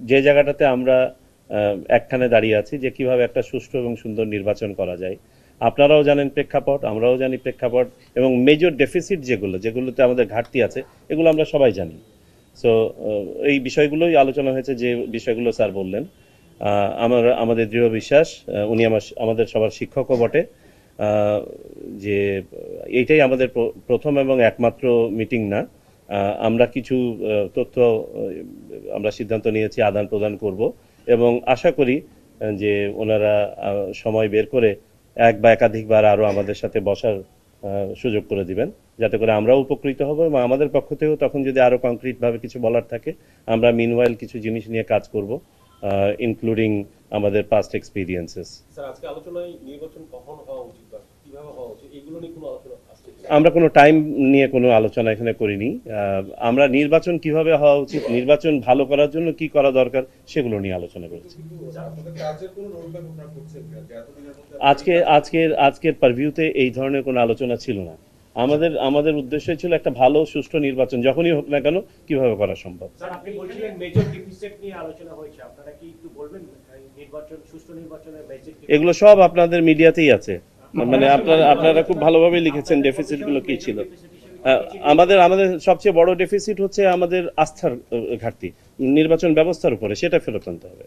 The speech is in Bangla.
যে জায়গাটাতে আমরা একখানে দাঁড়িয়ে আছি যে কিভাবে একটা সুষ্ঠু এবং সুন্দর নির্বাচন করা যায়। আপনারাও জানেন প্রেক্ষাপট, আমরাও জানি প্রেক্ষাপট, এবং মেজর ডেফিসিট যেগুলোতে আমাদের ঘাটতি আছে এগুলো আমরা সবাই জানি। সো এই বিষয়গুলোই আলোচনা হয়েছে, যে বিষয়গুলো স্যার বললেন। আমাদের দৃঢ় বিশ্বাস, উনি আমাদের সবার শিক্ষকও বটে, যে এইটাই আমাদের প্রথম এবং একমাত্র মিটিং না। আমরা কিছু তথ্য আমরা সিদ্ধান্ত নিয়েছি আদান প্রদান করব, এবং আশা করি যে ওনারা সময় বের করে এক বা একাধিকবার আরও আমাদের সাথে বসার সুযোগ করে দিবেন, যাতে করে আমরাও উপকৃত হব, এবং আমাদের পক্ষ থেকেও তখন যদি আরও কংক্রিটভাবে কিছু বলার থাকে আমরা মিনওয়াইল কিছু জিনিস নিয়ে কাজ করব, ইনক্লুডিং আমাদের পাস্ট এক্সপিরিয়েন্সেস। স্যার, আজকে আলোচনায় নির্বাচন কখন হওয়া উচিত বা কিভাবে হওয়া উচিত এগুলো নিয়ে কোনো আলোচনা আসছে? আমরা কোনো টাইম নিয়ে কোনো আলোচনা এখানে করিনি। আমরা নির্বাচন কিভাবে হওয়া উচিত, নির্বাচন ভালো করার জন্য কি করা দরকার সেগুলো নিয়ে আলোচনা করেছি। আজকের পারভিউতে এই ধরনের কোনো আলোচনা ছিল না। আমাদের উদ্দেশ্য ছিল একটা ভালো সুষ্ঠু নির্বাচন যখনই হোক না কেন কিভাবে করা সম্ভব। স্যার, আপনি বলছিলেন মেজর ডেফিসিট নিয়ে আলোচনা হয়েছে, আপনারা কি একটু বলবেন সুষ্ঠু নির্বাচনের বেসিক? এগুলো সব আপনাদের মিডিয়াতেই আছে, মানে আপনারা খুব ভালোভাবে লিখেছেন ডেফিসিটগুলো কি ছিল। আমাদের সবচেয়ে বড় ডেফিসিট হচ্ছে আমাদের আস্থার ঘাটতি নির্বাচন ব্যবস্থার উপরে, সেটা ফেরত আনতে হবে।